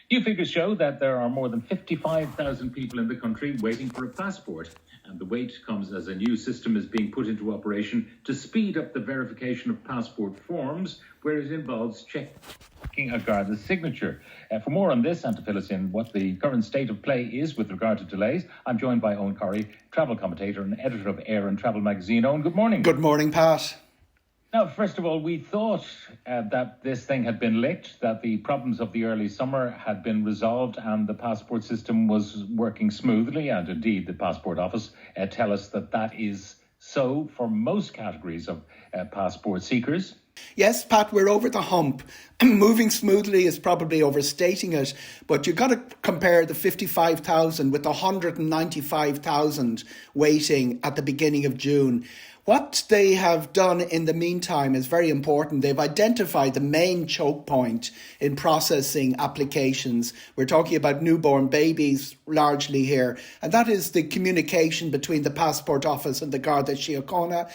New figures show that there are more than 55,000 people in the country waiting for a passport. And the wait comes as a new system is being put into operation to speed up the verification of passport forms, where it involves checking a Garda's signature. For more on this and to fill us in what the current state of play is with regard to delays, I'm joined by Eoghan Corry, travel commentator and editor of Air and Travel magazine. Eoghan, good morning. Good morning, Pat. Now, first of all, we thought that this thing had been licked, that the problems of the early summer had been resolved and the passport system was working smoothly. And indeed, the Passport Office tell us that that is so for most categories of passport seekers. Yes, Pat, we're over the hump. Moving smoothly is probably overstating it, but you've got to compare the 55,000 with the 195,000 waiting at the beginning of June. What they have done in the meantime is very important. They've identified the main choke point in processing applications. We're talking about newborn babies largely here, and that is the communication between the Passport Office and the Garda Síochána.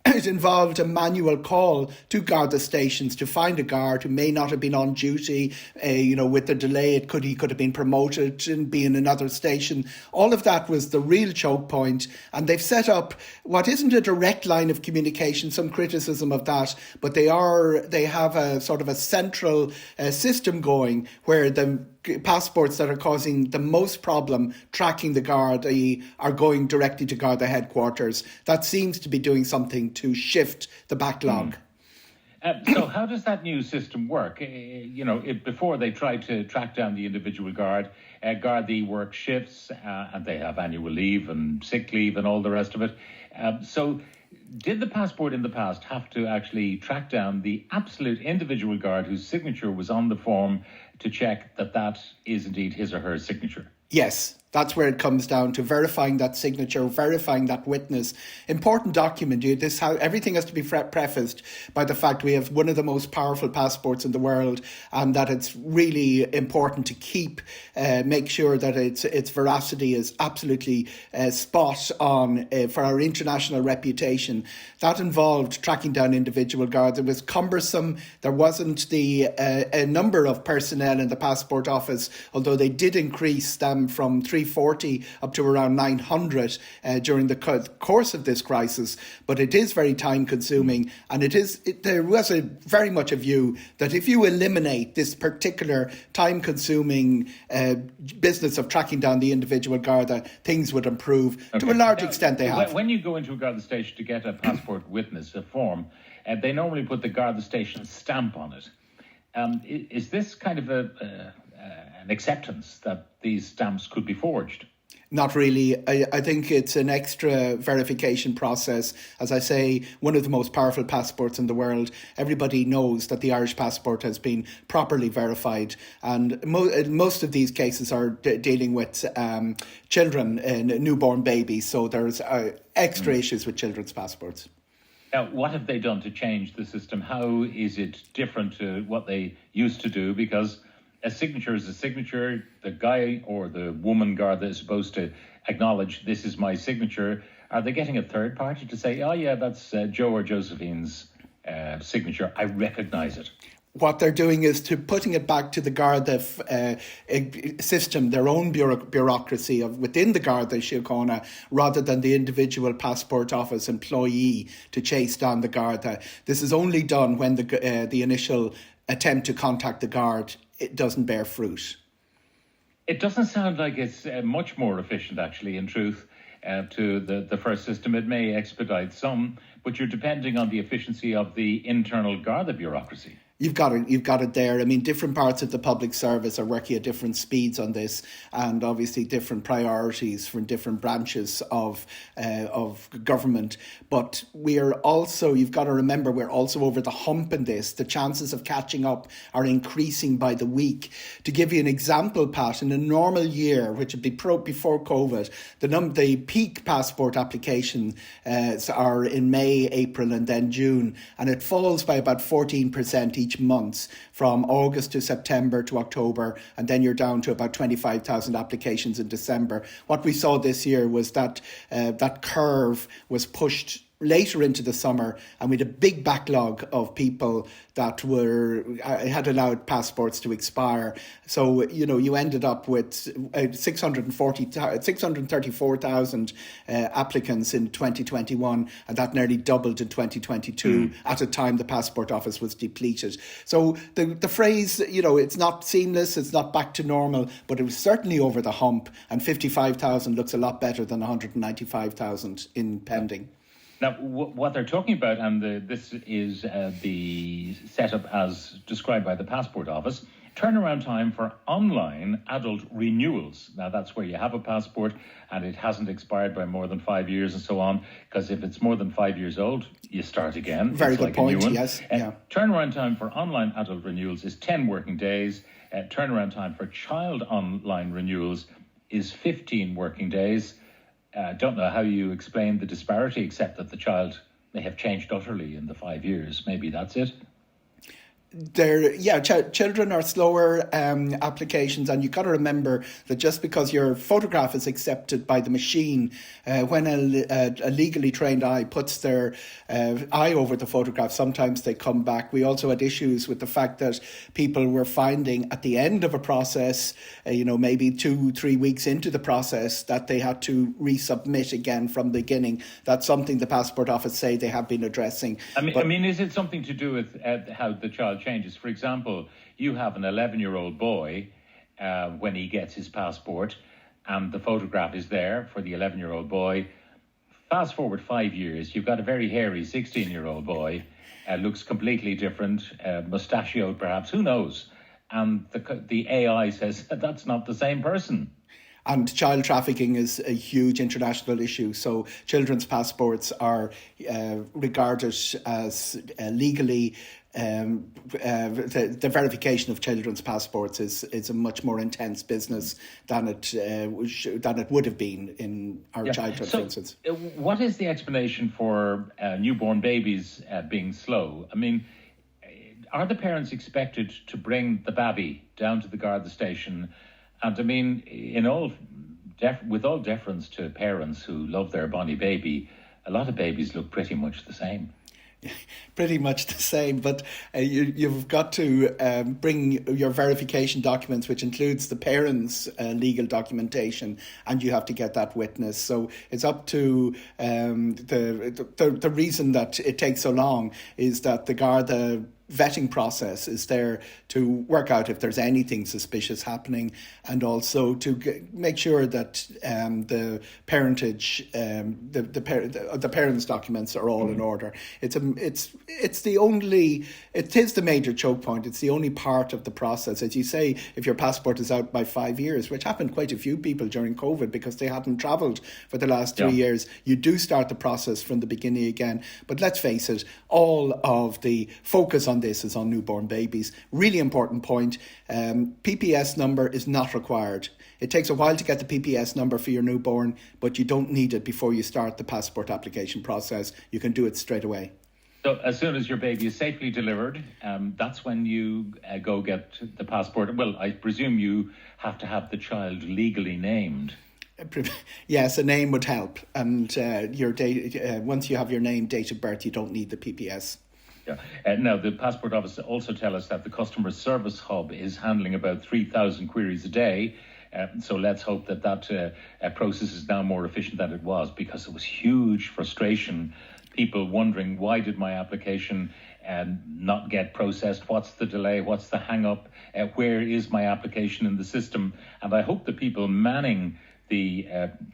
It involved a manual call to Garda stations to find a guard who may not have been on duty. With the delay, he could have been promoted and be in another station. All of that was the real choke point. And they've set up what isn't a direct line of communication, some criticism of that, but they have a sort of a central system going where the passports that are causing the most problem tracking the Garda are going directly to Garda headquarters. That seems to be doing something to shift the backlog. So how does that new system work? Before they tried to track down the individual guard, Gardaí work shifts and they have annual leave and sick leave and all the rest of it. So did the passport in the past have to actually track down the absolute individual guard whose signature was on the form to check that that is indeed his or her signature? Yes, that's where it comes down to verifying that signature, verifying that witness. Important document. Everything has to be prefaced by the fact we have one of the most powerful passports in the world, and that it's really important to make sure that its veracity is absolutely spot on for our international reputation. That involved tracking down individual guards. It was cumbersome. There wasn't a number of personnel in the Passport Office, although they did increase them from 340 up to around 900 during the course of this crisis. But it is very time consuming, and there was very much a view that if you eliminate this particular time consuming business of tracking down the individual Garda, things would improve. Okay. To a large extent they have. When you go into a Garda station to get a passport witness, a form, they normally put the Garda station stamp on it. Is this kind of an acceptance that these stamps could be forged? Not really. I think it's an extra verification process. As I say, one of the most powerful passports in the world. Everybody knows that the Irish passport has been properly verified. And most of these cases are dealing with children and newborn babies. So there's extra issues with children's passports. Now, what have they done to change the system? How is it different to what they used to do? Because a signature is a signature. The guy or the woman Garda is supposed to acknowledge this is my signature. Are they getting a third party to say, oh yeah, that's Joe or Josephine's signature. I recognise it. What they're doing is putting it back to the Garda system, their own bureaucracy within the Garda Síochána, rather than the individual Passport Office employee to chase down the Garda. This is only done when the initial attempt to contact the guard, it doesn't bear fruit. It doesn't sound like it's much more efficient, actually, in truth, to the first system. It may expedite some, but you're depending on the efficiency of the internal Garda bureaucracy. You've got it there. I mean, different parts of the public service are working at different speeds on this, and obviously different priorities from different branches of government. But you've got to remember, we're also over the hump in this. The chances of catching up are increasing by the week. To give you an example, Pat, in a normal year, which would be before COVID, the peak passport applications are in May, April, and then June, and it falls by about 14% each month from August to September to October, and then you're down to about 25,000 applications in December. What we saw this year was that that curve was pushed later into the summer, and we had a big backlog of people that had allowed passports to expire. So, you ended up with 634,000 applicants in 2021, and that nearly doubled in 2022 at a time the Passport Office was depleted. So the phrase, it's not seamless, it's not back to normal, but it was certainly over the hump, and 55,000 looks a lot better than 195,000 in pending. Now, what they're talking about, and this is the setup as described by the Passport Office, turnaround time for online adult renewals. Now, that's where you have a passport and it hasn't expired by more than 5 years and so on, because if it's more than 5 years old, you start again. Very good point, yes. Turnaround time for online adult renewals is 10 working days. Turnaround time for child online renewals is 15 working days. Don't know how you explain the disparity, except that the child may have changed utterly in the 5 years. Maybe that's it. Children are slower applications, and you've got to remember that just because your photograph is accepted by the machine, when a legally trained eye puts their eye over the photograph, sometimes they come back. We also had issues with the fact that people were finding at the end of a process, maybe 2-3 weeks into the process, that they had to resubmit again from the beginning. That's something the Passport Office say they have been addressing. I mean, is it something to do with how the child changes? For example, you have an 11-year-old boy when he gets his passport, and the photograph is there for the 11-year-old boy. Fast forward 5 years, you've got a very hairy 16-year-old boy, looks completely different, mustachioed perhaps, who knows? And the AI says that's not the same person. And child trafficking is a huge international issue. So children's passports are regarded as legally. The verification of children's passports is a much more intense business than it would have been in our childhood, for instance. What is the explanation for newborn babies being slow? I mean, are the parents expected to bring the baby down to the Garda station? And I mean, with all deference to parents who love their bonny baby, a lot of babies look pretty much the same. Pretty much the same, but you've got to bring your verification documents, which includes the parents' legal documentation, and you have to get that witness. So it's up to the reason that it takes so long is that the Garda vetting process is there to work out if there's anything suspicious happening, and also to make sure that the parentage, the parents' documents are all in order. It is the major choke point. It's the only part of the process. As you say, if your passport is out by 5 years, which happened quite a few people during COVID because they hadn't travelled for the last 3 years, you do start the process from the beginning again. But let's face it, all of the focus on this is on newborn babies. Really important point. PPS number is not required. It takes a while to get the PPS number for your newborn, but you don't need it before you start the passport application process. You can do it straight away. So as soon as your baby is safely delivered, that's when you go get the passport. Well, I presume you have to have the child legally named. Yes, a name would help. And once you have your name, date of birth, you don't need the PPS. Yeah. Now, the Passport Office also tell us that the customer service hub is handling about 3,000 queries a day. So let's hope that process is now more efficient than it was, because it was huge frustration. People wondering, why did my application not get processed? What's the delay? What's the hang up? Where is my application in the system? And I hope the people manning the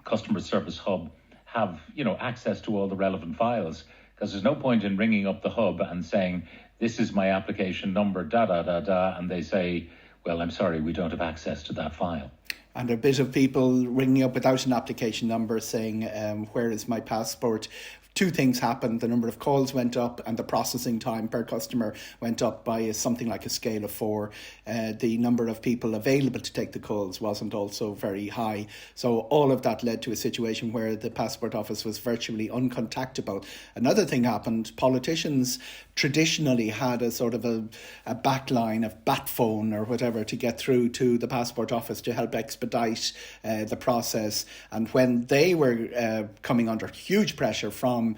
customer service hub have, access to all the relevant files. Because there's no point in ringing up the hub and saying, this is my application number, and they say, well, I'm sorry, we don't have access to that file. And a bit of people ringing up without an application number saying, where is my passport? Two things happened. The number of calls went up and the processing time per customer went up by something like a scale of 4. The number of people available to take the calls wasn't also very high. So all of that led to a situation where the Passport Office was virtually uncontactable. Another thing happened. Politicians traditionally had a sort of a backline of bat phone or whatever to get through to the Passport Office to help expedite the process. And when they were coming under huge pressure from from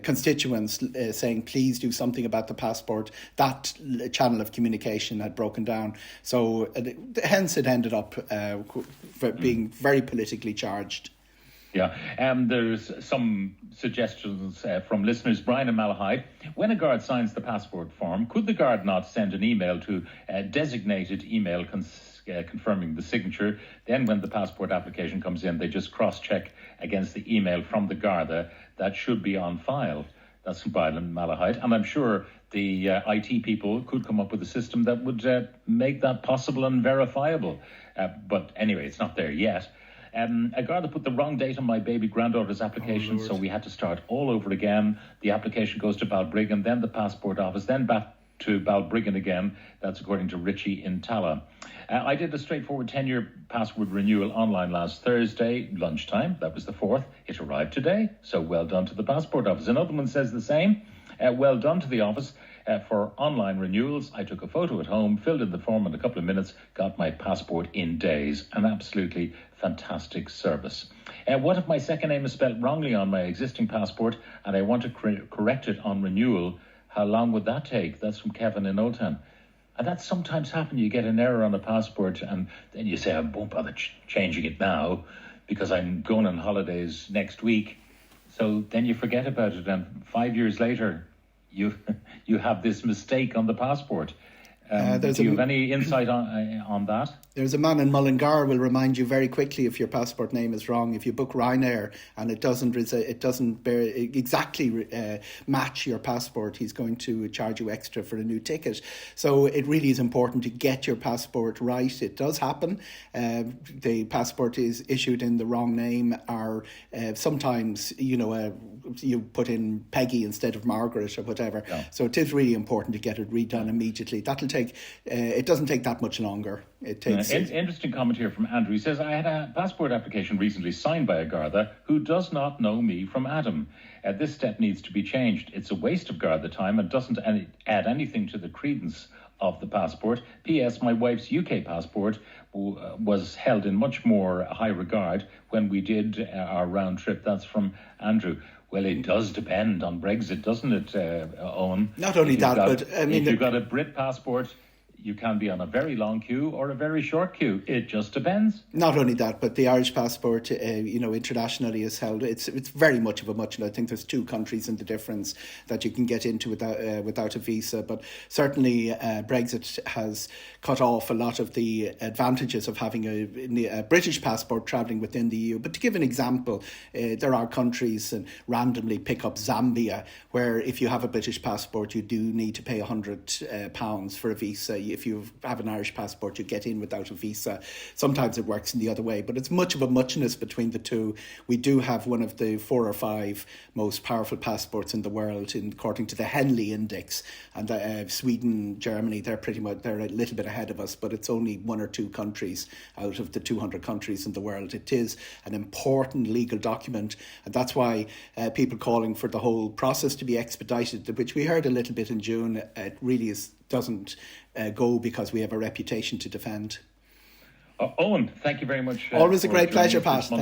constituents saying, please do something about the passport. That channel of communication had broken down. So hence it ended up being very politically charged. Yeah, there's some suggestions from listeners. Brian and Malahide, when a guard signs the passport form, could the guard not send an email to a designated email confirming the signature? Then when the passport application comes in, they just cross-check against the email from the Garda that should be on file. That's from Brian and Malahide. And I'm sure the IT people could come up with a system that would make that possible and verifiable. But anyway, it's not there yet. A Garda put the wrong date on my baby granddaughter's application, so we had to start all over again. The application goes to Balbriggan, then the passport office, then back to Balbriggan again. That's according to Richie in Tala. I did a straightforward 10-year password renewal online last Thursday, lunchtime. That was the 4th. It arrived today, so well done to the passport office. Another one says the same. Well done to the office. For online renewals, I took a photo at home, filled in the form in a couple of minutes, got my passport in days. An absolutely fantastic service. What if my second name is spelled wrongly on my existing passport and I want to correct it on renewal? How long would that take? That's from Kevin in Oldtown. And that sometimes happens. You get an error on a passport and then you say, I won't bother changing it now because I'm going on holidays next week. So then you forget about it, and 5 years later, you have this mistake on the passport. Do you have any insight on that? There's a man in Mullingar will remind you very quickly if your passport name is wrong. If you book Ryanair and it doesn't exactly match your passport, he's going to charge you extra for a new ticket. So it really is important to get your passport right. It does happen. The passport is issued in the wrong name, or sometimes you put in Peggy instead of Margaret or whatever. Yeah. So it is really important to get it redone immediately. That'll take. It doesn't take that much longer. It takes. Interesting comment here from Andrew. He says, I had a passport application recently signed by a Garda who does not know me from Adam. This step needs to be changed. It's a waste of Garda time and doesn't add anything to the credence of the passport. P.S. My wife's UK passport was held in much more high regard when we did our round trip. That's from Andrew. Well, it does depend on Brexit, doesn't it, Eoghan? Not only that, but I mean, if you've got a Brit passport, you can be on a very long queue or a very short queue. It just depends. Not only that, but the Irish passport, internationally is held. It's very much of a muchness. I think there's 2 countries in the difference that you can get into without a visa. But certainly Brexit has cut off a lot of the advantages of having a British passport travelling within the EU. But to give an example, there are countries, and randomly pick up Zambia, where if you have a British passport, you do need to pay £100 for a visa. If you have an Irish passport, you get in without a visa. Sometimes it works in the other way, but it's much of a muchness between the two. We do have one of the 4 or 5 most powerful passports in the world, according to the Henley Index. And Sweden, Germany, they're a little bit ahead of us, but it's only 1 or 2 countries out of the 200 countries in the world. It is an important legal document, and that's why people calling for the whole process to be expedited, which we heard a little bit in June, it really doesn't go because we have a reputation to defend. Eoghan, thank you very much. Always a great pleasure, Pat. Thank you.